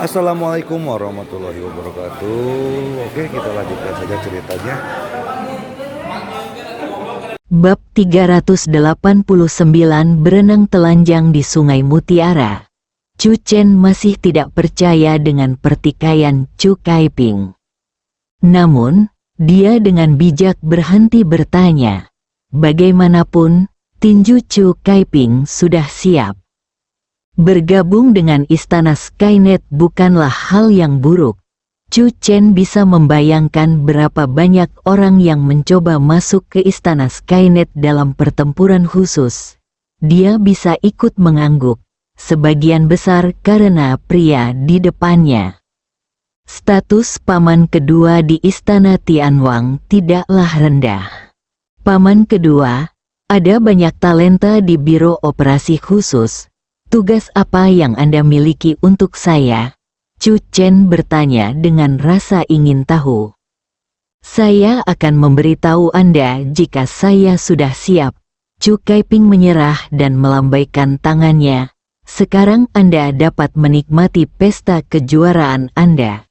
Assalamualaikum warahmatullahi wabarakatuh. Oke, kita lanjutkan saja ceritanya. Bab 389 Berenang telanjang di Sungai Mutiara. Chu Chen masih tidak percaya dengan pertikaian Chu Kaiping. Namun, dia dengan bijak berhenti bertanya. Bagaimanapun, tinju Chu Kaiping sudah siap. Bergabung dengan istana Skynet bukanlah hal yang buruk. Chu Chen bisa membayangkan berapa banyak orang yang mencoba masuk ke istana Skynet dalam pertempuran khusus. Dia bisa ikut mengangguk, sebagian besar karena pria di depannya. Status paman kedua di istana Tianwang tidaklah rendah. Paman kedua, ada banyak talenta di Biro Operasi Khusus. Tugas apa yang Anda miliki untuk saya? Chu Chen bertanya dengan rasa ingin tahu. Saya akan memberitahu Anda jika saya sudah siap. Chu Kaiping menyerah dan melambaikan tangannya. Sekarang Anda dapat menikmati pesta kejuaraan Anda.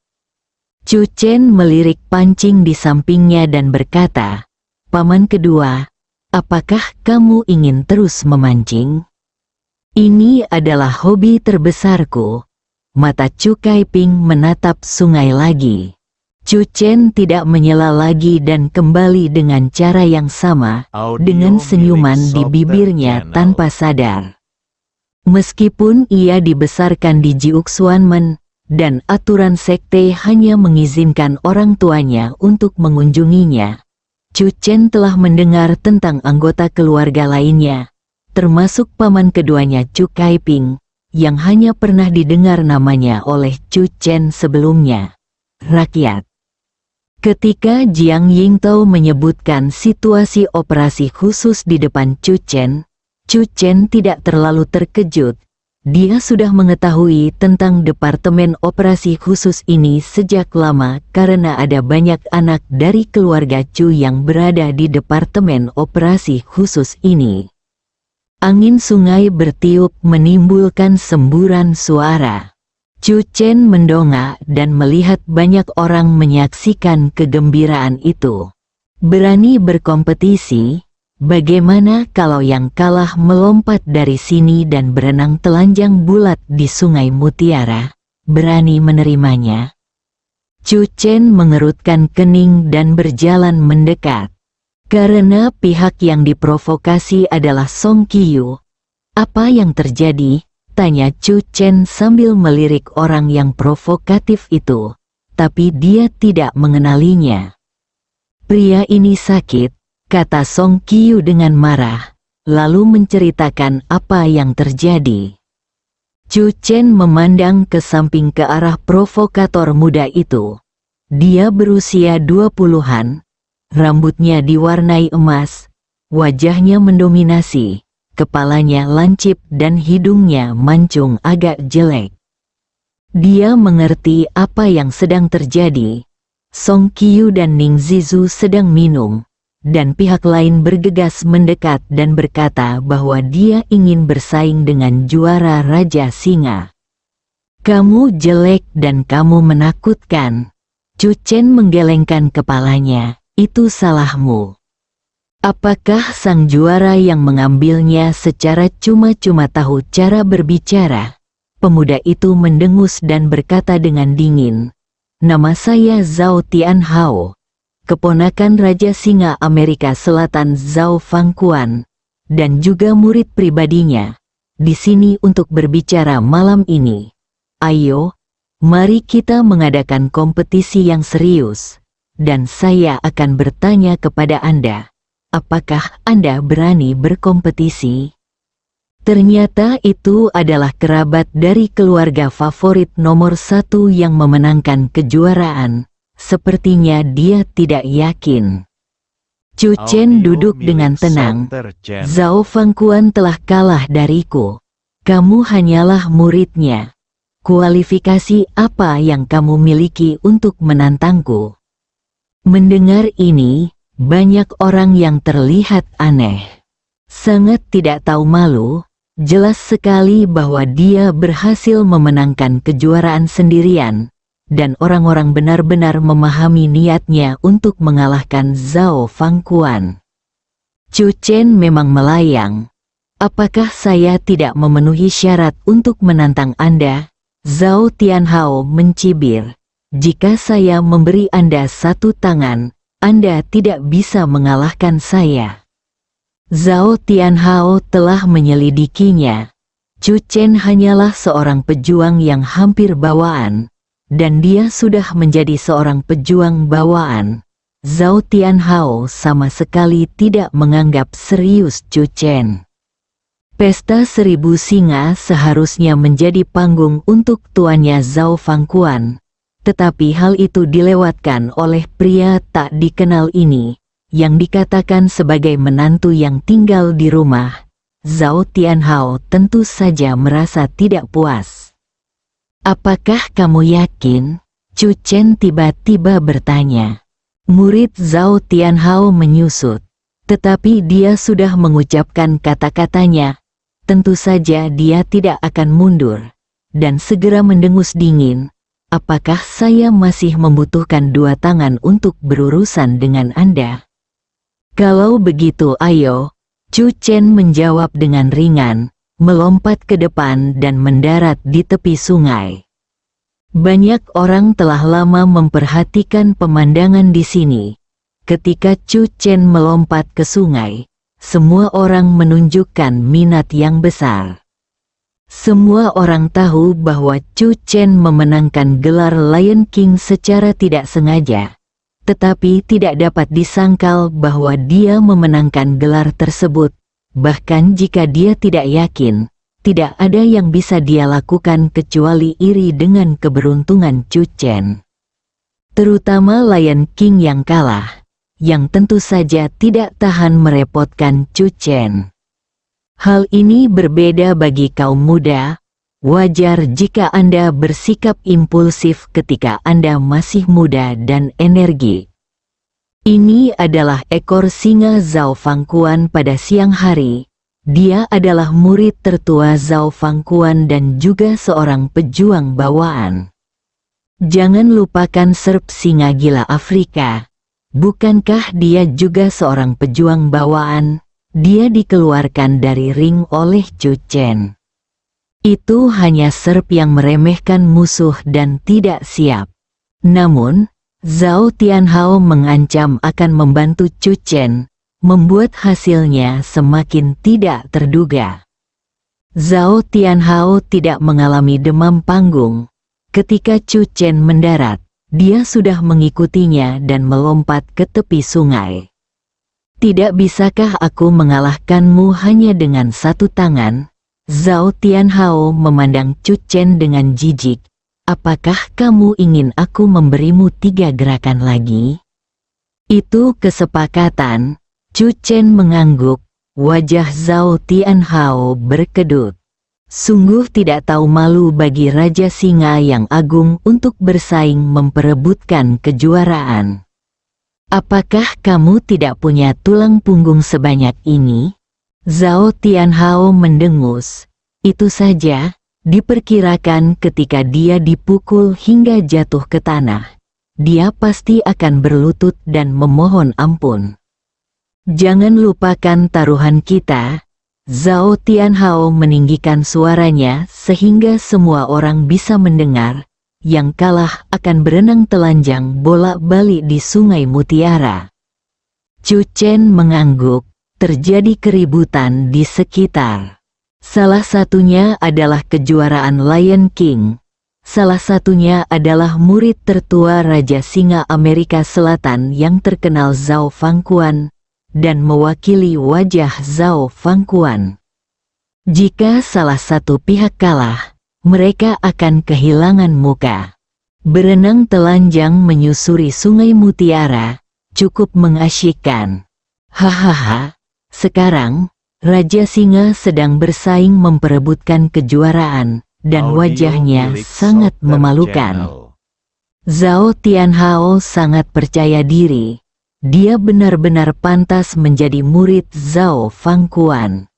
Chu Chen melirik pancing di sampingnya dan berkata, Paman kedua, apakah kamu ingin terus memancing? Ini adalah hobi terbesarku. Mata Chu Kaiping menatap sungai lagi. Chu Chen tidak menyela lagi dan kembali dengan cara yang sama, dengan senyuman di bibirnya tanpa sadar. Meskipun ia dibesarkan di Jiuxuanmen, dan aturan sekte hanya mengizinkan orang tuanya untuk mengunjunginya, Chu Chen telah mendengar tentang anggota keluarga lainnya, termasuk paman keduanya Chu Kaiping, yang hanya pernah didengar namanya oleh Chu Chen sebelumnya. Rakyat. Ketika Jiang Yingtao menyebutkan situasi operasi khusus di depan Chu Chen tidak terlalu terkejut. Dia sudah mengetahui tentang Departemen Operasi Khusus ini sejak lama karena ada banyak anak dari keluarga Chu yang berada di Departemen Operasi Khusus ini. Angin sungai bertiup menimbulkan semburan suara. Chu Chen mendongak dan melihat banyak orang menyaksikan kegembiraan itu. Berani berkompetisi? Bagaimana kalau yang kalah melompat dari sini dan berenang telanjang bulat di Sungai Mutiara? Berani menerimanya? Chu Chen mengerutkan kening dan berjalan mendekat. Karena pihak yang diprovokasi adalah Song Qiyu. Apa yang terjadi? Tanya Chu Chen sambil melirik orang yang provokatif itu. Tapi dia tidak mengenalinya. Pria ini sakit, kata Song Qiyu dengan marah, lalu menceritakan apa yang terjadi. Chu Chen memandang ke samping ke arah provokator muda itu. Dia berusia 20-an. Rambutnya diwarnai emas, wajahnya mendominasi, kepalanya lancip dan hidungnya mancung agak jelek. Dia mengerti apa yang sedang terjadi. Song Qiyu dan Ning Zizu sedang minum, dan pihak lain bergegas mendekat dan berkata bahwa dia ingin bersaing dengan juara Raja Singa. Kamu jelek dan kamu menakutkan. Chu Chen menggelengkan kepalanya. Itu salahmu. Apakah sang juara yang mengambilnya secara cuma-cuma tahu cara berbicara? Pemuda itu mendengus dan berkata dengan dingin, Nama saya Zhao Tianhao, keponakan Raja Singa Amerika Selatan Zhao Fangquan, dan juga murid pribadinya, di sini untuk berbicara malam ini. Ayo, mari kita mengadakan kompetisi yang serius. Dan saya akan bertanya kepada Anda, apakah Anda berani berkompetisi? Ternyata itu adalah kerabat dari keluarga favorit nomor 1 yang memenangkan kejuaraan. Sepertinya dia tidak yakin. Chu Chen duduk dengan tenang. Zhao Fangquan telah kalah dariku. Kamu hanyalah muridnya. Kualifikasi apa yang kamu miliki untuk menantangku? Mendengar ini, banyak orang yang terlihat aneh. Sangat tidak tahu malu, Jelas sekali bahwa dia berhasil memenangkan kejuaraan sendirian, dan orang-orang benar-benar memahami niatnya untuk mengalahkan Zhao Fangquan. Chu Chen memang melayang. Apakah saya tidak memenuhi syarat untuk menantang Anda? Zhao Tianhao mencibir. Jika saya memberi Anda satu tangan, Anda tidak bisa mengalahkan saya. Zhao Tianhao telah menyelidikinya. Chu Chen hanyalah seorang pejuang yang hampir bawaan, dan dia sudah menjadi seorang pejuang bawaan. Zhao Tianhao sama sekali tidak menganggap serius Chu Chen. Pesta Seribu Singa seharusnya menjadi panggung untuk tuannya Zhao Fangquan, tetapi hal itu dilewatkan oleh pria tak dikenal ini, yang dikatakan sebagai menantu yang tinggal di rumah. Zhao Tianhao tentu saja merasa tidak puas. Apakah kamu yakin? Chu Chen tiba-tiba bertanya. Murid Zhao Tianhao menyusut, tetapi dia sudah mengucapkan kata-katanya. Tentu saja dia tidak akan mundur, dan segera mendengus dingin. Apakah saya masih membutuhkan dua tangan untuk berurusan dengan Anda? Kalau begitu ayo, Chu Chen menjawab dengan ringan, melompat ke depan dan mendarat di tepi sungai. Banyak orang telah lama memperhatikan pemandangan di sini. Ketika Chu Chen melompat ke sungai, semua orang menunjukkan minat yang besar. Semua orang tahu bahwa Chu Chen memenangkan gelar Lion King secara tidak sengaja. Tetapi tidak dapat disangkal bahwa dia memenangkan gelar tersebut. Bahkan jika dia tidak yakin, tidak ada yang bisa dia lakukan kecuali iri dengan keberuntungan Chu Chen. Terutama Lion King yang kalah, yang tentu saja tidak tahan merepotkan Chu Chen. Hal ini berbeda bagi kaum muda. Wajar jika Anda bersikap impulsif ketika Anda masih muda dan energi. Ini adalah ekor singa Zhao Fangquan pada siang hari. Dia adalah murid tertua Zhao Fangquan dan juga seorang pejuang bawaan. Jangan lupakan serp singa gila Afrika. Bukankah dia juga seorang pejuang bawaan? Dia dikeluarkan dari ring oleh Chu Chen. Itu hanya serp yang meremehkan musuh dan tidak siap. Namun, Zhao Tianhao mengancam akan membantu Chu Chen, membuat hasilnya semakin tidak terduga. Zhao Tianhao tidak mengalami demam panggung. Ketika Chu Chen mendarat, dia sudah mengikutinya dan melompat ke tepi sungai. Tidak bisakah aku mengalahkanmu hanya dengan satu tangan? Zhao Tianhao memandang Chu Chen dengan jijik. Apakah kamu ingin aku memberimu 3 gerakan lagi? Itu kesepakatan. Chu Chen mengangguk. Wajah Zhao Tianhao berkedut. Sungguh tidak tahu malu bagi Raja Singa yang agung untuk bersaing memperebutkan kejuaraan. Apakah kamu tidak punya tulang punggung sebanyak ini? Zhao Tianhao mendengus. Itu saja, diperkirakan ketika dia dipukul hingga jatuh ke tanah, dia pasti akan berlutut dan memohon ampun. Jangan lupakan taruhan kita. Zhao Tianhao meninggikan suaranya sehingga semua orang bisa mendengar. Yang kalah akan berenang telanjang bolak-balik di Sungai Mutiara. Chu Chen mengangguk. Terjadi keributan di sekitar. Salah satunya adalah kejuaraan Lion King. Salah satunya adalah murid tertua Raja Singa Amerika Selatan yang terkenal Zhao Fangquan, dan mewakili wajah Zhao Fangquan. Jika salah satu pihak kalah, mereka akan kehilangan muka. Berenang telanjang menyusuri Sungai Mutiara, cukup mengasyikkan. Hahaha. Sekarang, Raja Singa sedang bersaing memperebutkan kejuaraan, dan wajahnya sangat memalukan. Zhao Tianhao sangat percaya diri. Dia benar-benar pantas menjadi murid Zhao Fangquan.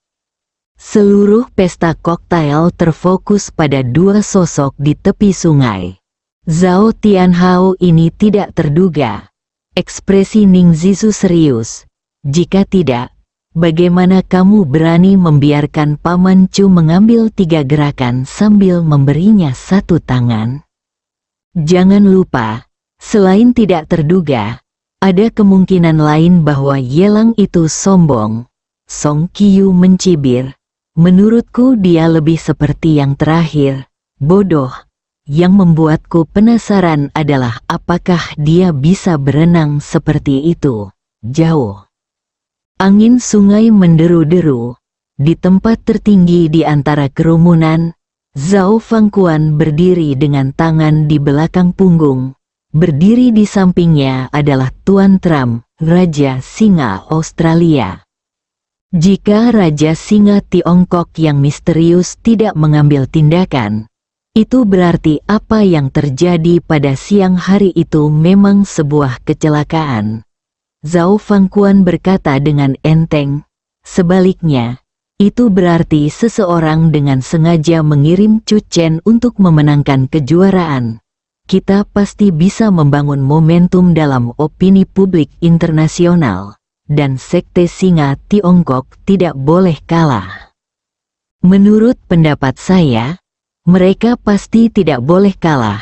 Seluruh pesta koktail terfokus pada dua sosok di tepi sungai. Zhao Tianhao ini tidak terduga. Ekspresi Ning Zisu serius. Jika tidak, bagaimana kamu berani membiarkan Paman Chu mengambil 3 gerakan sambil memberinya 1 tangan? Jangan lupa, selain tidak terduga, ada kemungkinan lain bahwa Yelang itu sombong. Song Qiu mencibir. Menurutku dia lebih seperti yang terakhir, bodoh. Yang membuatku penasaran adalah apakah dia bisa berenang seperti itu, jauh. Angin sungai menderu-deru. Di tempat tertinggi di antara kerumunan, Zhao Fangquan berdiri dengan tangan di belakang punggung. Berdiri di sampingnya adalah Tuan Trump, Raja Singa Australia. Jika Raja Singa Tiongkok yang misterius tidak mengambil tindakan, itu berarti apa yang terjadi pada siang hari itu memang sebuah kecelakaan. Zhao Fangquan berkata dengan enteng. Sebaliknya, itu berarti seseorang dengan sengaja mengirim Chu Chen untuk memenangkan kejuaraan. Kita pasti bisa membangun momentum dalam opini publik internasional. Dan Sekte Singa Tiongkok tidak boleh kalah. Menurut pendapat saya, mereka pasti tidak boleh kalah.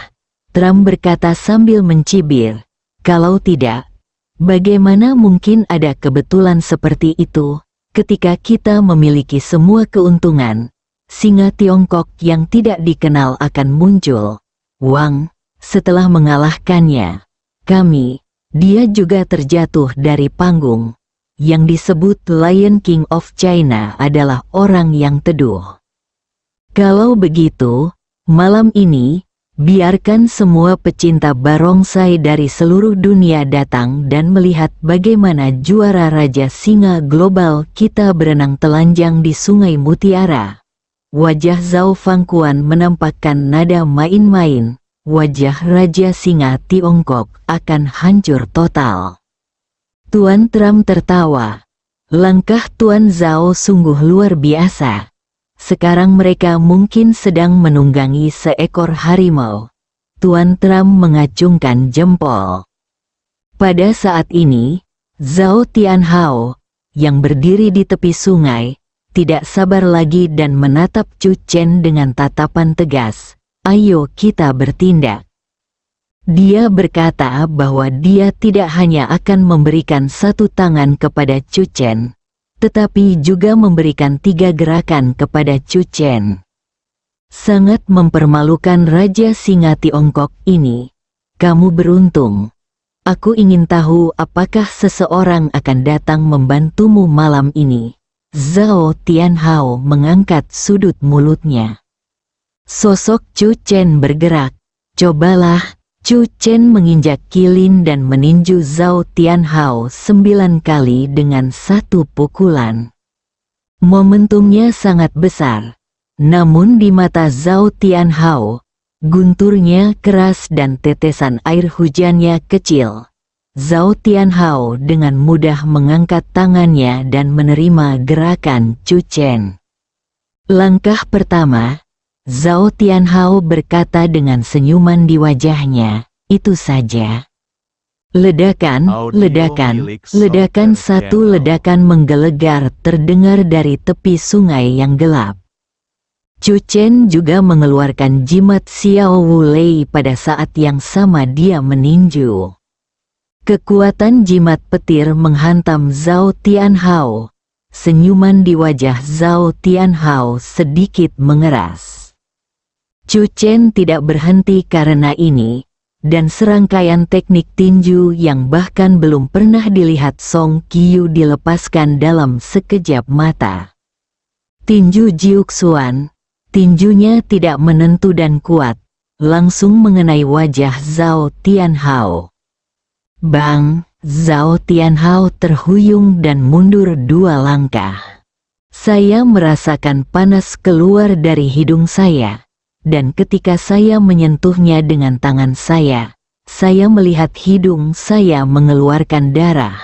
Trump berkata sambil mencibir. Kalau tidak, bagaimana mungkin ada kebetulan seperti itu, ketika kita memiliki semua keuntungan, Singa Tiongkok yang tidak dikenal akan muncul. Wang, setelah mengalahkannya, dia juga terjatuh dari panggung. Yang disebut Lion King of China adalah orang yang teduh. Kalau begitu, malam ini, biarkan semua pecinta barongsai dari seluruh dunia datang dan melihat bagaimana juara Raja Singa Global kita berenang telanjang di Sungai Mutiara. Wajah Zhao Fangquan menampakkan nada main-main. Wajah Raja Singa Tiongkok akan hancur total. Tuan Trump tertawa. Langkah Tuan Zhao sungguh luar biasa. Sekarang mereka mungkin sedang menunggangi seekor harimau. Tuan Trump mengacungkan jempol. Pada saat ini, Zhao Tianhao, yang berdiri di tepi sungai, tidak sabar lagi dan menatap Chu Chen dengan tatapan tegas. Ayo kita bertindak. Dia berkata bahwa dia tidak hanya akan memberikan 1 tangan kepada Chu Chen, tetapi juga memberikan 3 gerakan kepada Chu Chen. Sangat mempermalukan Raja Singa Tiongkok ini. Kamu beruntung. Aku ingin tahu apakah seseorang akan datang membantumu malam ini. Zhao Tianhao mengangkat sudut mulutnya. Sosok Chu Chen bergerak. Cobalah. Chu Chen menginjak kilin dan meninju Zhao Tianhao 9 kali dengan 1 pukulan. Momentumnya sangat besar. Namun di mata Zhao Tianhao, gunturnya keras dan tetesan air hujannya kecil. Zhao Tianhao dengan mudah mengangkat tangannya dan menerima gerakan Chu Chen. Langkah pertama, Zhao Tianhao berkata dengan senyuman di wajahnya, itu saja. Ledakan, ledakan, satu ledakan menggelegar terdengar dari tepi sungai yang gelap. Chu Chen juga mengeluarkan jimat Xiao Wu Lei pada saat yang sama dia meninju. Kekuatan jimat petir menghantam Zhao Tianhao. Senyuman di wajah Zhao Tianhao sedikit mengeras. Chu Chen tidak berhenti karena ini, dan serangkaian teknik tinju yang bahkan belum pernah dilihat Song Qiu dilepaskan dalam sekejap mata. Tinju Jiuxuan, tinjunya tidak menentu dan kuat, langsung mengenai wajah Zhao Tianhao. Bang, Zhao Tianhao terhuyung dan mundur 2 langkah. Saya merasakan panas keluar dari hidung saya. Dan ketika saya menyentuhnya dengan tangan saya melihat hidung saya mengeluarkan darah.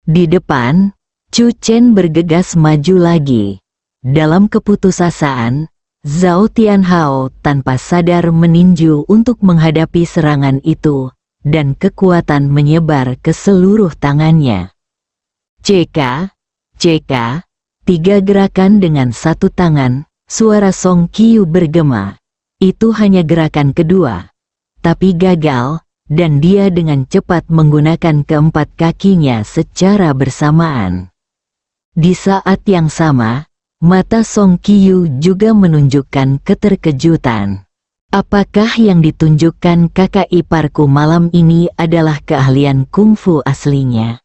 Di depan, Chu Chen bergegas maju lagi. Dalam keputusasaan, Zhao Tianhao tanpa sadar meninju untuk menghadapi serangan itu, dan kekuatan menyebar ke seluruh tangannya. CK, 3 gerakan dengan satu tangan, suara Song Qiu bergema. Itu hanya gerakan kedua, tapi gagal, dan dia dengan cepat menggunakan keempat kakinya secara bersamaan. Di saat yang sama, mata Song Qiu juga menunjukkan keterkejutan. Apakah yang ditunjukkan kakak iparku malam ini adalah keahlian kungfu aslinya?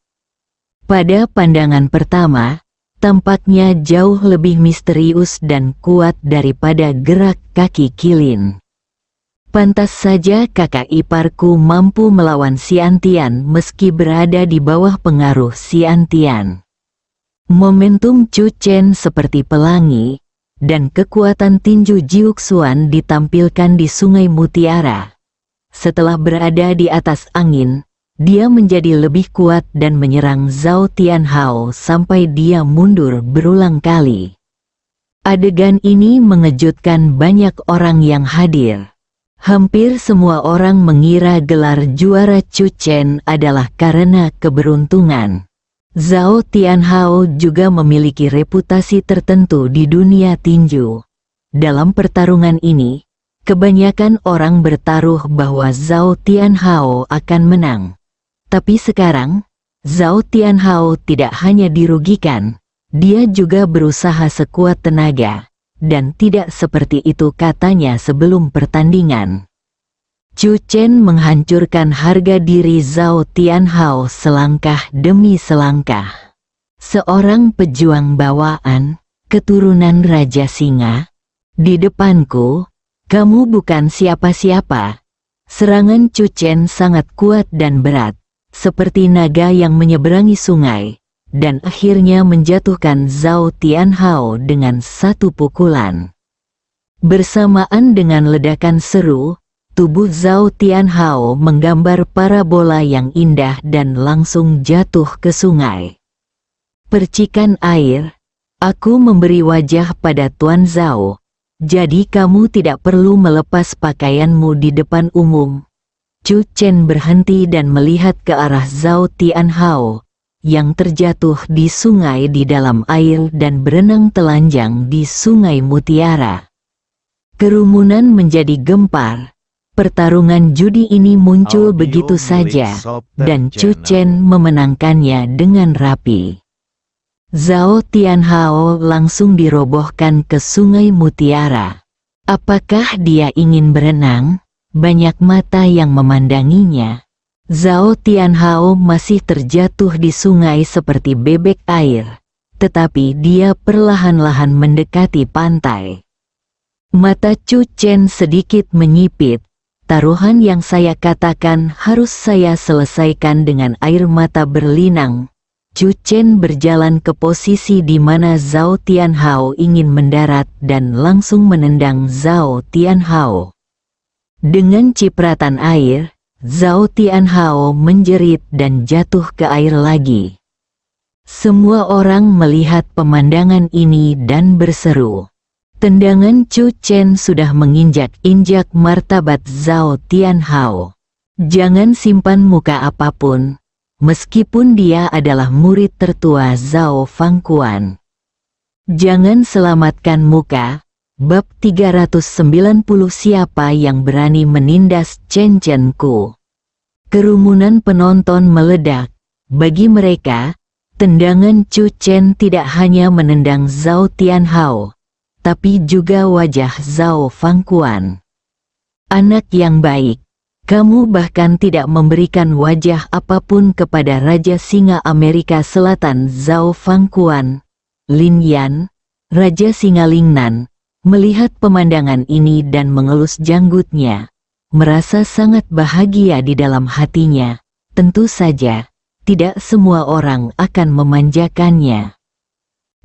Pada pandangan pertama, tampaknya jauh lebih misterius dan kuat daripada gerak kaki kilin. Pantas saja kakak iparku mampu melawan Xiantian meski berada di bawah pengaruh Xiantian. Momentum Chu Chen seperti pelangi, dan kekuatan tinju Jiuxuan ditampilkan di Sungai Mutiara. Setelah berada di atas angin, dia menjadi lebih kuat dan menyerang Zhao Tianhao sampai dia mundur berulang kali. Adegan ini mengejutkan banyak orang yang hadir. Hampir semua orang mengira gelar juara Chu Chen adalah karena keberuntungan. Zhao Tianhao juga memiliki reputasi tertentu di dunia tinju. Dalam pertarungan ini, kebanyakan orang bertaruh bahwa Zhao Tianhao akan menang. Tapi sekarang, Zhao Tianhao tidak hanya dirugikan, dia juga berusaha sekuat tenaga, dan tidak seperti itu katanya sebelum pertandingan. Chu Chen menghancurkan harga diri Zhao Tianhao selangkah demi selangkah. Seorang pejuang bawaan, keturunan Raja Singa. Di depanku, kamu bukan siapa-siapa. Serangan Chu Chen sangat kuat dan berat, seperti naga yang menyeberangi sungai, dan akhirnya menjatuhkan Zhao Tianhao dengan satu pukulan. Bersamaan dengan ledakan seru, tubuh Zhao Tianhao menggambar parabola yang indah dan langsung jatuh ke sungai. Percikan air, aku memberi wajah pada Tuan Zhao, jadi kamu tidak perlu melepas pakaianmu di depan umum. Chu Chen berhenti dan melihat ke arah Zhao Tianhao, yang terjatuh di sungai di dalam air dan berenang telanjang di Sungai Mutiara. Kerumunan menjadi gempar. Pertarungan judi ini muncul begitu saja, dan Chu Chen memenangkannya dengan rapi. Zhao Tianhao langsung dirobohkan ke Sungai Mutiara. Apakah dia ingin berenang? Banyak mata yang memandanginya. Zhao Tianhao masih terjatuh di sungai seperti bebek air, tetapi dia perlahan-lahan mendekati pantai. Mata Chu Chen sedikit menyipit. Taruhan yang saya katakan harus saya selesaikan dengan air mata berlinang. Chu Chen berjalan ke posisi di mana Zhao Tianhao ingin mendarat dan langsung menendang Zhao Tianhao. Dengan cipratan air, Zhao Tianhao menjerit dan jatuh ke air lagi. Semua orang melihat pemandangan ini dan berseru. Tendangan Chu Chen sudah menginjak-injak martabat Zhao Tianhao. Jangan simpan muka apapun, meskipun dia adalah murid tertua Zhao Fangquan. Jangan selamatkan muka. Bab 390 Siapa yang berani menindas Chen Chen Ku. Kerumunan penonton meledak. Bagi mereka, tendangan Chu Chen tidak hanya menendang Zhao Tianhao, tapi juga wajah Zhao Fangquan. Anak yang baik, kamu bahkan tidak memberikan wajah apapun kepada Raja Singa Amerika Selatan Zhao Fangquan. Lin Yan, Raja Singa Lingnan, melihat pemandangan ini dan mengelus janggutnya, merasa sangat bahagia di dalam hatinya. Tentu saja, tidak semua orang akan memanjakannya.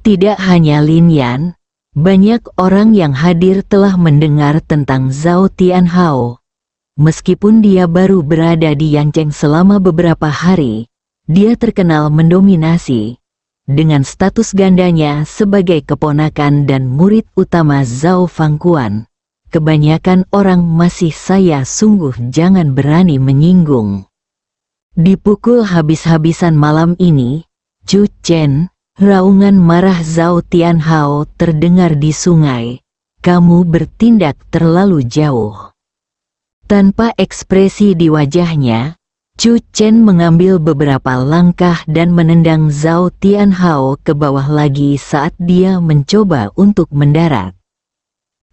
Tidak hanya Lin Yan, banyak orang yang hadir telah mendengar tentang Zhao Tianhao. Meskipun dia baru berada di Yancheng selama beberapa hari, dia terkenal mendominasi. dengan status gandanya sebagai keponakan dan murid utama Zhao Fangquan. Kebanyakan orang masih saya sungguh jangan berani menyinggung. Dipukul habis-habisan malam ini, Chu Chen, raungan marah Zhao Tianhao terdengar di sungai. Kamu bertindak terlalu jauh. Tanpa ekspresi di wajahnya, Chu Chen mengambil beberapa langkah dan menendang Zhao Tianhao ke bawah lagi saat dia mencoba untuk mendarat.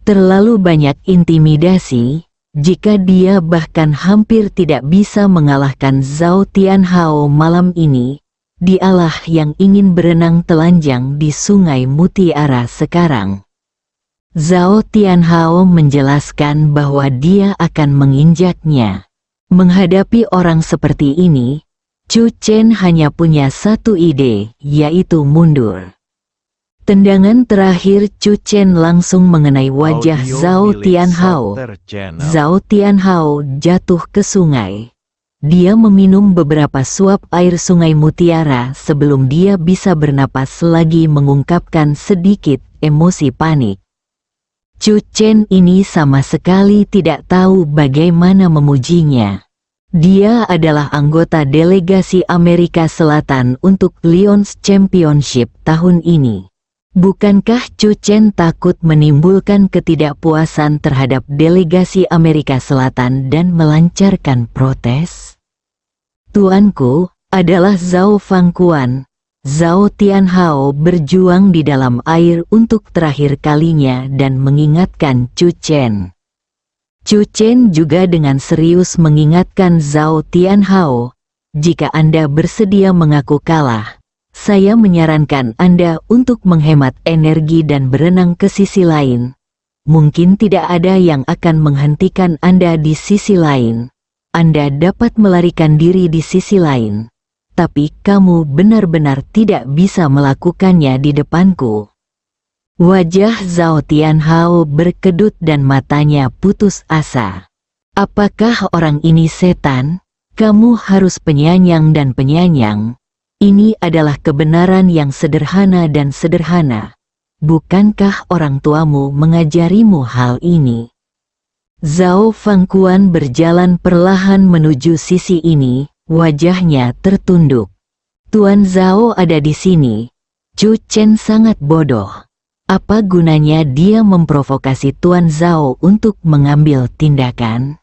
Terlalu banyak intimidasi, jika dia bahkan hampir tidak bisa mengalahkan Zhao Tianhao malam ini, dialah yang ingin berenang telanjang di Sungai Mutiara sekarang. Zhao Tianhao menjelaskan bahwa dia akan menginjaknya. Menghadapi orang seperti ini, Chu Chen hanya punya satu ide, yaitu mundur. Tendangan terakhir Chu Chen langsung mengenai wajah Zhao Tianhao. Zhao Tianhao jatuh ke sungai. Dia meminum beberapa suap air Sungai Mutiara sebelum dia bisa bernapas lagi mengungkapkan sedikit emosi panik. Chu Chen ini sama sekali tidak tahu bagaimana memujinya. Dia adalah anggota delegasi Amerika Selatan untuk Lions Championship tahun ini. Bukankah Chu Chen takut menimbulkan ketidakpuasan terhadap delegasi Amerika Selatan dan melancarkan protes? Tuanku adalah Zhao Fangquan. Zhao Tianhao berjuang di dalam air untuk terakhir kalinya dan mengingatkan Chu Chen. Chu Chen juga dengan serius mengingatkan Zhao Tianhao, jika Anda bersedia mengaku kalah, saya menyarankan Anda untuk menghemat energi dan berenang ke sisi lain. Mungkin tidak ada yang akan menghentikan Anda di sisi lain. Anda dapat melarikan diri di sisi lain. Tapi kamu benar-benar tidak bisa melakukannya di depanku. Wajah Zhao Tianhao berkedut dan matanya putus asa. Apakah orang ini setan? Kamu harus penyayang dan penyayang. Ini adalah kebenaran yang sederhana dan sederhana. Bukankah orang tuamu mengajarimu hal ini? Zhao Fangquan berjalan perlahan menuju sisi ini. Wajahnya tertunduk. Tuan Zhao ada di sini. Chu Chen sangat bodoh. Apa gunanya dia memprovokasi Tuan Zhao untuk mengambil tindakan?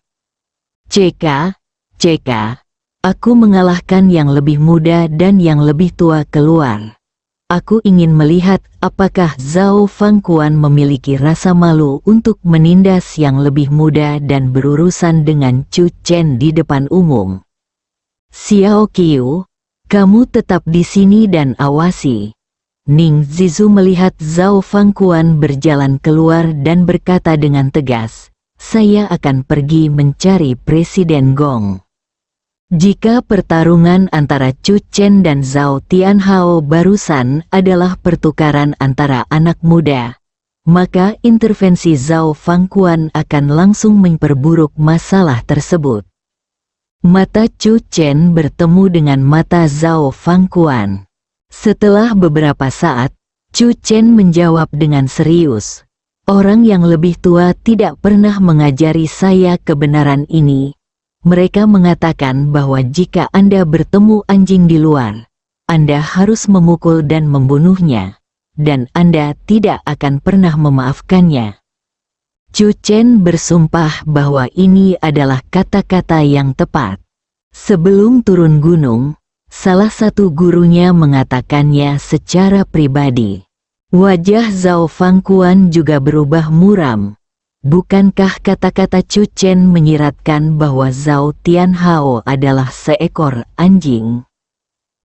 CK, aku mengalahkan yang lebih muda dan yang lebih tua keluar. Aku ingin melihat apakah Zhao Fangquan memiliki rasa malu untuk menindas yang lebih muda dan berurusan dengan Chu Chen di depan umum. Xiao Qiu, kamu tetap di sini dan awasi. Ning Zizu melihat Zhao Fangquan berjalan keluar dan berkata dengan tegas, saya akan pergi mencari Presiden Gong. Jika pertarungan antara Chu Chen dan Zhao Tianhao barusan adalah pertukaran antara anak muda, maka intervensi Zhao Fangquan akan langsung memperburuk masalah tersebut. Mata Chu Chen bertemu dengan mata Zhao Fangquan. Setelah beberapa saat, Chu Chen menjawab dengan serius, orang yang lebih tua tidak pernah mengajari saya kebenaran ini. Mereka mengatakan bahwa jika Anda bertemu anjing di luar, Anda harus memukul dan membunuhnya, dan Anda tidak akan pernah memaafkannya. Chu Chen bersumpah bahwa ini adalah kata-kata yang tepat. Sebelum turun gunung, salah satu gurunya mengatakannya secara pribadi. Wajah Zhao Fangquan juga berubah muram. Bukankah kata-kata Chu Chen menyiratkan bahwa Zhao Tianhao adalah seekor anjing?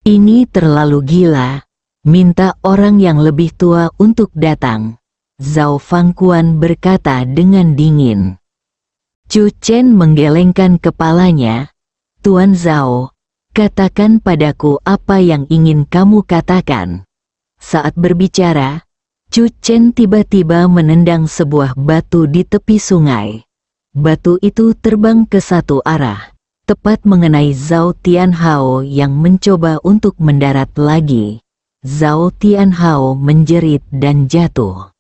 Ini terlalu gila. Minta orang yang lebih tua untuk datang. Zhao Fangquan berkata dengan dingin. Chu Chen menggelengkan kepalanya. Tuan Zhao, katakan padaku apa yang ingin kamu katakan. Saat berbicara, Chu Chen tiba-tiba menendang sebuah batu di tepi sungai. Batu itu terbang ke satu arah, tepat mengenai Zhao Tianhao yang mencoba untuk mendarat lagi. Zhao Tianhao menjerit dan jatuh.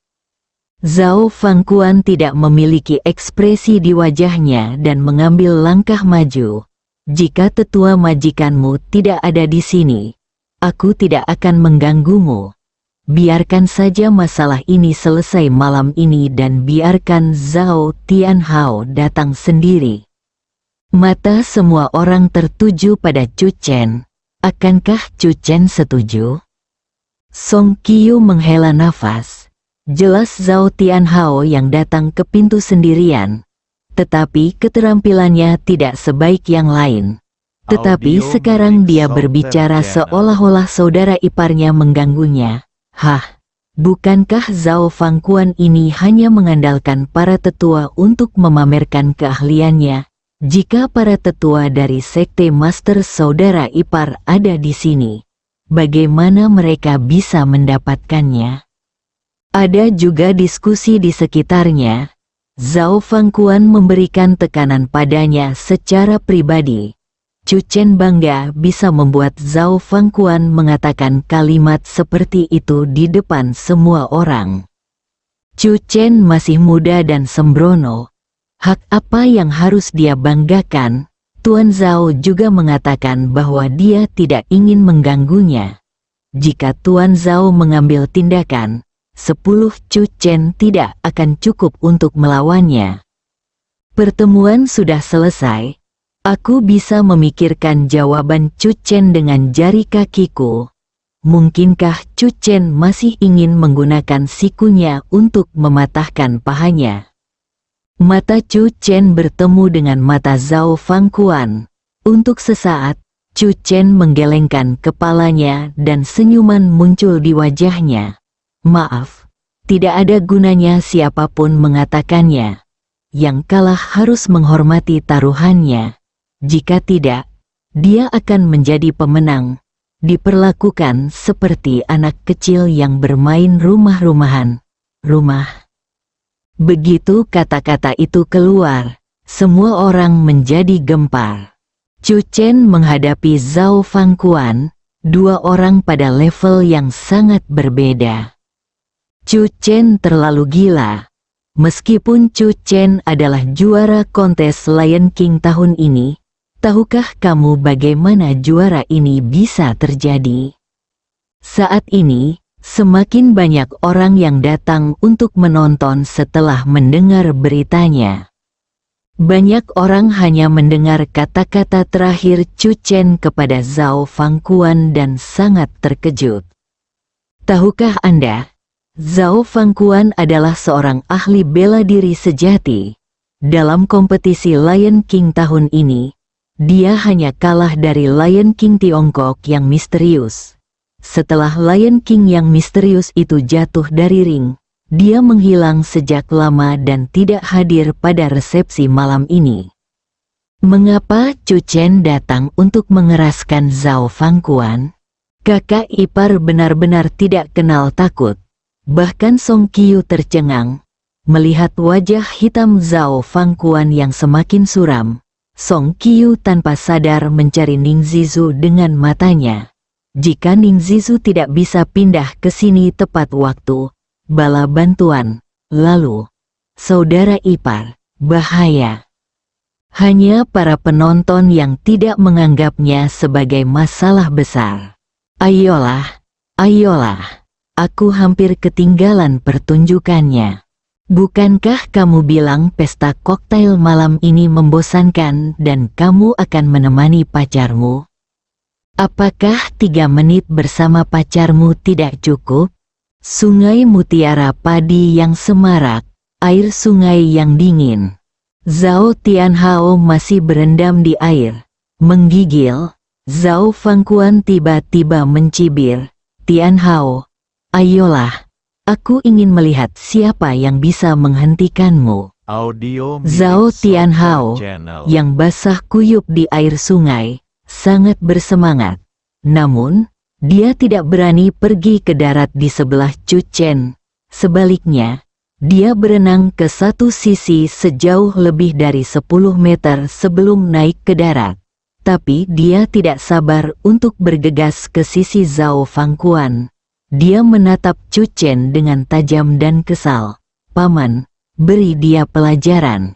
Zhao Fangquan tidak memiliki ekspresi di wajahnya dan mengambil langkah maju. Jika tetua majikanmu tidak ada di sini, aku tidak akan mengganggumu. Biarkan saja masalah ini selesai malam ini dan biarkan Zhao Tianhao datang sendiri. Mata semua orang tertuju pada Chu Chen. Akankah Chu Chen setuju? Song Qiu menghela nafas. Jelas Zhao Tianhao yang datang ke pintu sendirian. Tetapi keterampilannya tidak sebaik yang lain. Tetapi sekarang dia berbicara seolah-olah saudara iparnya mengganggunya. Hah, bukankah Zhao Fangquan ini hanya mengandalkan para tetua untuk memamerkan keahliannya? Jika para tetua dari sekte Master Saudara Ipar ada di sini, bagaimana mereka bisa mendapatkannya? Ada juga diskusi di sekitarnya. Zhao Fangquan memberikan tekanan padanya secara pribadi. Chu Chen bangga bisa membuat Zhao Fangquan mengatakan kalimat seperti itu di depan semua orang. Chu Chen masih muda dan sembrono. Hak apa yang harus dia banggakan? Tuan Zhao juga mengatakan bahwa dia tidak ingin mengganggunya. Jika Tuan Zhao mengambil tindakan, 10 Chu Chen tidak akan cukup untuk melawannya. Pertemuan sudah selesai. Aku bisa memikirkan jawaban Chu Chen dengan jari kakiku. Mungkinkah Chu Chen masih ingin menggunakan sikunya untuk mematahkan pahanya? Mata Chu Chen bertemu dengan mata Zhao Fangquan. Untuk sesaat, Chu Chen menggelengkan kepalanya dan senyuman muncul di wajahnya. Maaf, tidak ada gunanya siapapun mengatakannya. Yang kalah harus menghormati taruhannya. Jika tidak, dia akan menjadi pemenang. Diperlakukan seperti anak kecil yang bermain rumah-rumahan. Rumah. Begitu kata-kata itu keluar, semua orang menjadi gempar. Chu Chen menghadapi Zhao Fangquan, dua orang pada level yang sangat berbeda. Chu Chen terlalu gila. Meskipun Chu Chen adalah juara kontes Lion King tahun ini, tahukah kamu bagaimana juara ini bisa terjadi? Saat ini, semakin banyak orang yang datang untuk menonton setelah mendengar beritanya. Banyak orang hanya mendengar kata-kata terakhir Chu Chen kepada Zhao Fangquan dan sangat terkejut. Tahukah Anda? Zhao Fangquan adalah seorang ahli bela diri sejati. Dalam kompetisi Lion King tahun ini, dia hanya kalah dari Lion King Tiongkok yang misterius. Setelah Lion King yang misterius itu jatuh dari ring, dia menghilang sejak lama dan tidak hadir pada resepsi malam ini. Mengapa Chu Chen datang untuk mengeraskan Zhao Fangquan? Kakak ipar benar-benar tidak kenal takut. Bahkan Song Qiu tercengang. Melihat wajah hitam Zhao Fangquan yang semakin suram, Song Qiu tanpa sadar mencari Ning Zizu dengan matanya. Jika Ning Zizu tidak bisa pindah ke sini tepat waktu, bala bantuan, lalu, saudara ipar, bahaya. Hanya para penonton yang tidak menganggapnya sebagai masalah besar. Ayolah, ayolah. Aku hampir ketinggalan pertunjukannya. Bukankah kamu bilang pesta koktail malam ini membosankan dan kamu akan menemani pacarmu? Apakah 3 menit bersama pacarmu tidak cukup? Sungai mutiara padi yang semarak, air sungai yang dingin. Zhao Tianhao masih berendam di air, menggigil. Zhao Fangquan tiba-tiba mencibir. Tianhao, ayolah, aku ingin melihat siapa yang bisa menghentikanmu. Zhao Tianhao, yang basah kuyup di air sungai, sangat bersemangat. Namun, dia tidak berani pergi ke darat di sebelah Chu Chen. Sebaliknya, dia berenang ke satu sisi sejauh lebih dari 10 meter sebelum naik ke darat. Tetapi dia tidak sabar untuk bergegas ke sisi Zhao Fangquan. Dia menatap Chu Chen dengan tajam dan kesal. "Paman, beri dia pelajaran.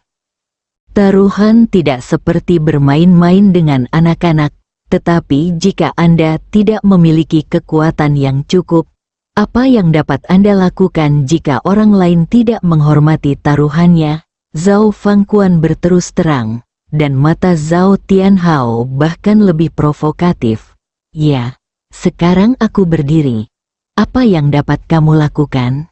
Taruhan tidak seperti bermain-main dengan anak-anak, tetapi jika Anda tidak memiliki kekuatan yang cukup, apa yang dapat Anda lakukan jika orang lain tidak menghormati taruhannya?" Zhao Fangquan berterus terang, dan mata Zhao Tianhao bahkan lebih provokatif. "Ya, sekarang aku berdiri. Apa yang dapat kamu lakukan?"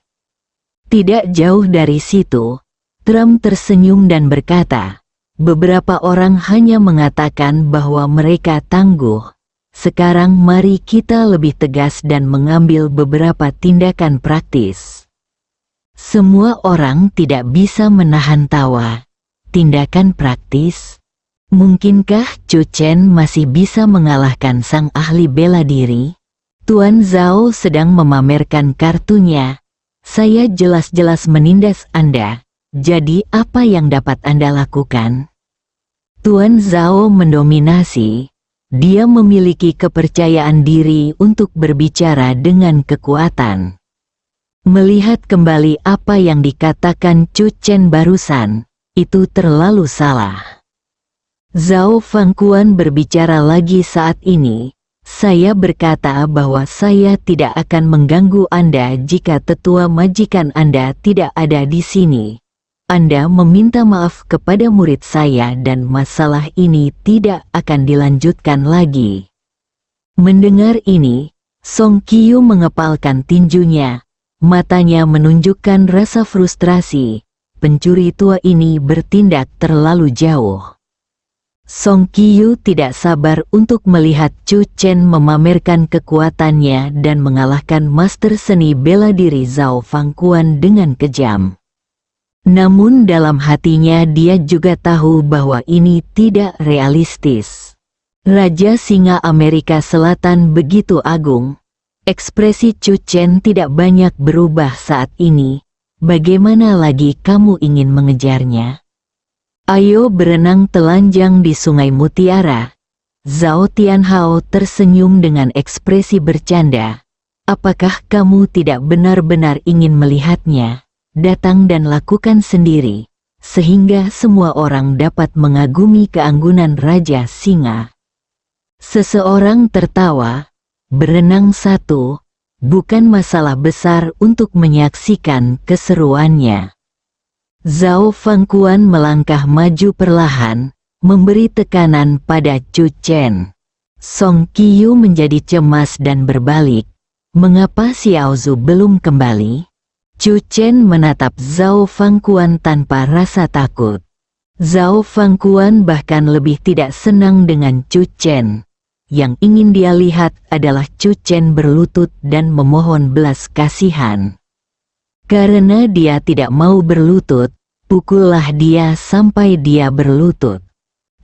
Tidak jauh dari situ, Trump tersenyum dan berkata, "Beberapa orang hanya mengatakan bahwa mereka tangguh. Sekarang mari kita lebih tegas dan mengambil beberapa tindakan praktis." Semua orang tidak bisa menahan tawa. Tindakan praktis? Mungkinkah Chu Chen masih bisa mengalahkan sang ahli bela diri? Tuan Zhao sedang memamerkan kartunya. "Saya jelas-jelas menindas Anda, jadi apa yang dapat Anda lakukan?" Tuan Zhao mendominasi. Dia memiliki kepercayaan diri untuk berbicara dengan kekuatan. Melihat kembali apa yang dikatakan Chu Chen barusan, itu terlalu salah. Zhao Fangquan berbicara lagi saat ini. "Saya berkata bahwa saya tidak akan mengganggu Anda jika tetua majikan Anda tidak ada di sini. Anda meminta maaf kepada murid saya dan masalah ini tidak akan dilanjutkan lagi." Mendengar ini, Song Qiu mengepalkan tinjunya. Matanya menunjukkan rasa frustrasi. Pencuri tua ini bertindak terlalu jauh. Song Qiu tidak sabar untuk melihat Chu Chen memamerkan kekuatannya dan mengalahkan master seni bela diri Zhao Fangquan dengan kejam. Namun dalam hatinya dia juga tahu bahwa ini tidak realistis. Raja Singa Amerika Selatan begitu agung. Ekspresi Chu Chen tidak banyak berubah saat ini. Bagaimana lagi kamu ingin mengejarnya? "Ayo berenang telanjang di Sungai Mutiara." Zhao Tianhao tersenyum dengan ekspresi bercanda. "Apakah kamu tidak benar-benar ingin melihatnya? Datang dan lakukan sendiri, sehingga semua orang dapat mengagumi keanggunan Raja Singa." Seseorang tertawa. Berenang satu, bukan masalah besar untuk menyaksikan keseruannya. Zhao Fangquan melangkah maju perlahan, memberi tekanan pada Chu Chen. Song Qiu menjadi cemas dan berbalik. "Mengapa Xiao Zhu belum kembali?" Chu Chen menatap Zhao Fangquan tanpa rasa takut. Zhao Fangquan bahkan lebih tidak senang dengan Chu Chen. Yang ingin dia lihat adalah Chu Chen berlutut dan memohon belas kasihan. Karena dia tidak mau berlutut, pukullah dia sampai dia berlutut.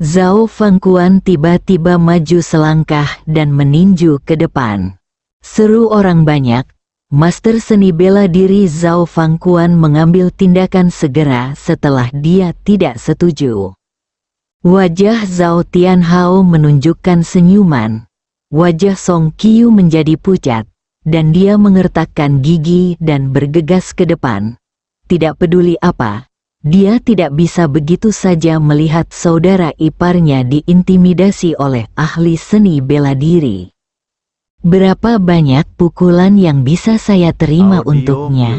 Zhao Fangquan tiba-tiba maju selangkah dan meninju ke depan. Seru orang banyak. Master seni bela diri Zhao Fangquan mengambil tindakan segera setelah dia tidak setuju. Wajah Zhao Tianhao menunjukkan senyuman. Wajah Song Qiu menjadi pucat, dan dia mengertakkan gigi dan bergegas ke depan. Tidak peduli apa, dia tidak bisa begitu saja melihat saudara iparnya diintimidasi oleh ahli seni bela diri. "Berapa banyak pukulan yang bisa saya terima untuknya?"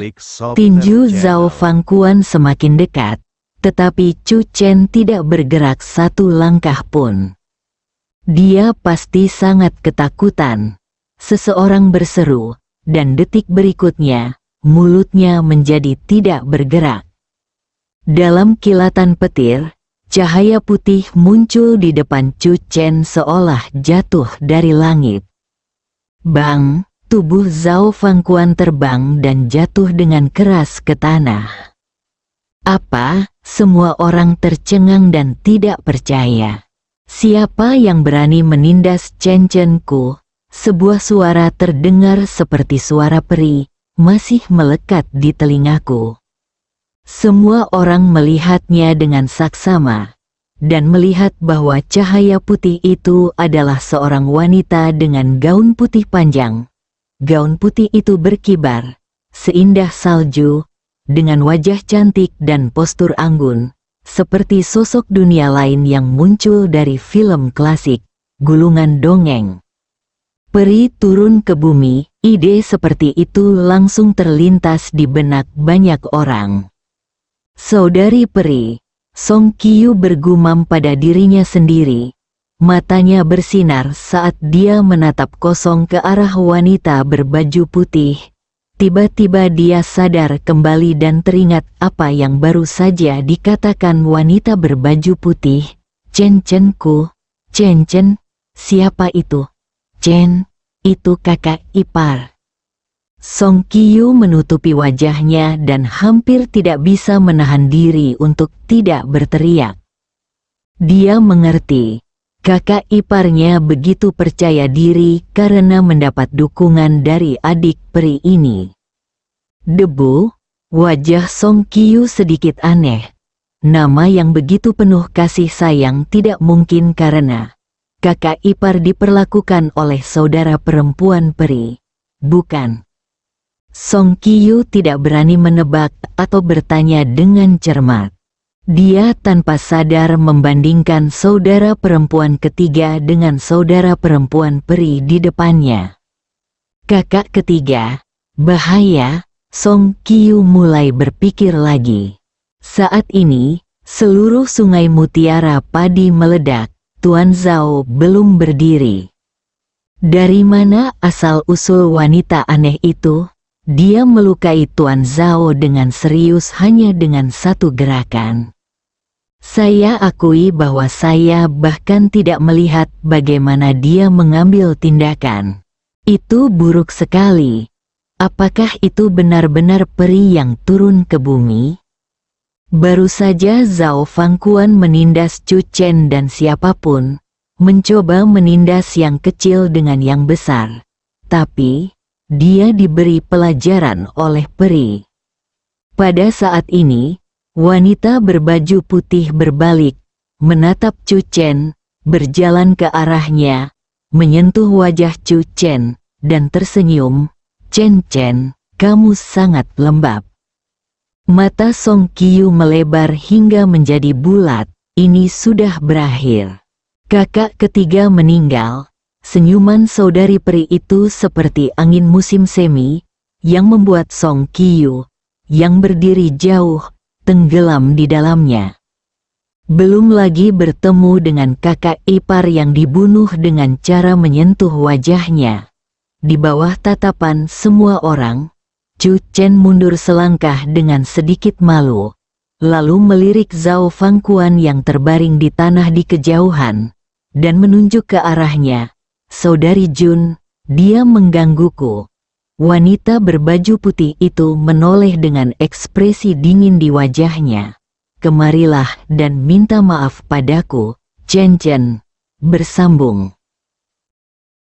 Tinju Zhao Fangquan semakin dekat. Tetapi Chu Chen tidak bergerak satu langkah pun. Dia pasti sangat ketakutan. Seseorang berseru, dan detik berikutnya, mulutnya menjadi tidak bergerak. Dalam kilatan petir, cahaya putih muncul di depan Chu Chen seolah jatuh dari langit. Bang! Tubuh Zhao Fangquan terbang dan jatuh dengan keras ke tanah. "Apa?" Semua orang tercengang dan tidak percaya. "Siapa yang berani menindas Chen Chen-ku?" Sebuah suara terdengar seperti suara peri, masih melekat di telingaku. Semua orang melihatnya dengan saksama. dan melihat bahwa cahaya putih itu adalah seorang wanita dengan gaun putih panjang. Gaun putih itu berkibar, seindah salju, dengan wajah cantik dan postur anggun, seperti sosok dunia lain yang muncul dari film klasik, gulungan dongeng. Peri turun ke bumi, ide seperti itu langsung terlintas di benak banyak orang. Saudari peri, Song Qiyu bergumam pada dirinya sendiri. Matanya bersinar saat dia menatap kosong ke arah wanita berbaju putih. Tiba-tiba dia sadar kembali dan teringat apa yang baru saja dikatakan wanita berbaju putih. Chen Chenku, Chen Chen, siapa itu? Chen, itu kakak ipar. Song Qiyu menutupi wajahnya dan hampir tidak bisa menahan diri untuk tidak berteriak. Dia mengerti, kakak iparnya begitu percaya diri karena mendapat dukungan dari adik peri ini. Debu, wajah Song Qiyu sedikit aneh. Nama yang begitu penuh kasih sayang tidak mungkin karena kakak ipar diperlakukan oleh saudara perempuan peri. Bukan. Song Qiyu tidak berani menebak atau bertanya dengan cermat. Dia tanpa sadar membandingkan saudara perempuan ketiga dengan saudara perempuan peri di depannya. Kakak ketiga, bahaya, Song Qiyu mulai berpikir lagi. Saat ini, seluruh sungai mutiara padi meledak, Tuan Zhao belum berdiri. Dari mana asal-usul wanita aneh itu? Dia melukai Tuan Zhao dengan serius hanya dengan satu gerakan. Saya akui bahwa saya bahkan tidak melihat bagaimana dia mengambil tindakan. Itu buruk sekali. Apakah itu benar-benar peri yang turun ke bumi? Baru saja Zhao Fangquan menindas Chu Chen dan siapapun, mencoba menindas yang kecil dengan yang besar. Tapi dia diberi pelajaran oleh peri. Pada saat ini, wanita berbaju putih berbalik, menatap Chu Chen, berjalan ke arahnya, menyentuh wajah Chu Chen, dan tersenyum. Chen Chen, kamu sangat lembab. Mata Song Qiyu melebar hingga menjadi bulat. Ini sudah berakhir. Kakak ketiga meninggal. Senyuman saudari peri itu seperti angin musim semi, yang membuat Song Qiyu, yang berdiri jauh, tenggelam di dalamnya. Belum lagi bertemu dengan kakak ipar yang dibunuh dengan cara menyentuh wajahnya. Di bawah tatapan semua orang, Chu Chen mundur selangkah dengan sedikit malu, lalu melirik Zhao Fangquan yang terbaring di tanah di kejauhan, dan menunjuk ke arahnya. Saudari Jun, dia menggangguku. Wanita berbaju putih itu menoleh dengan ekspresi dingin di wajahnya. Kemarilah dan minta maaf padaku, Chen Chen. Bersambung.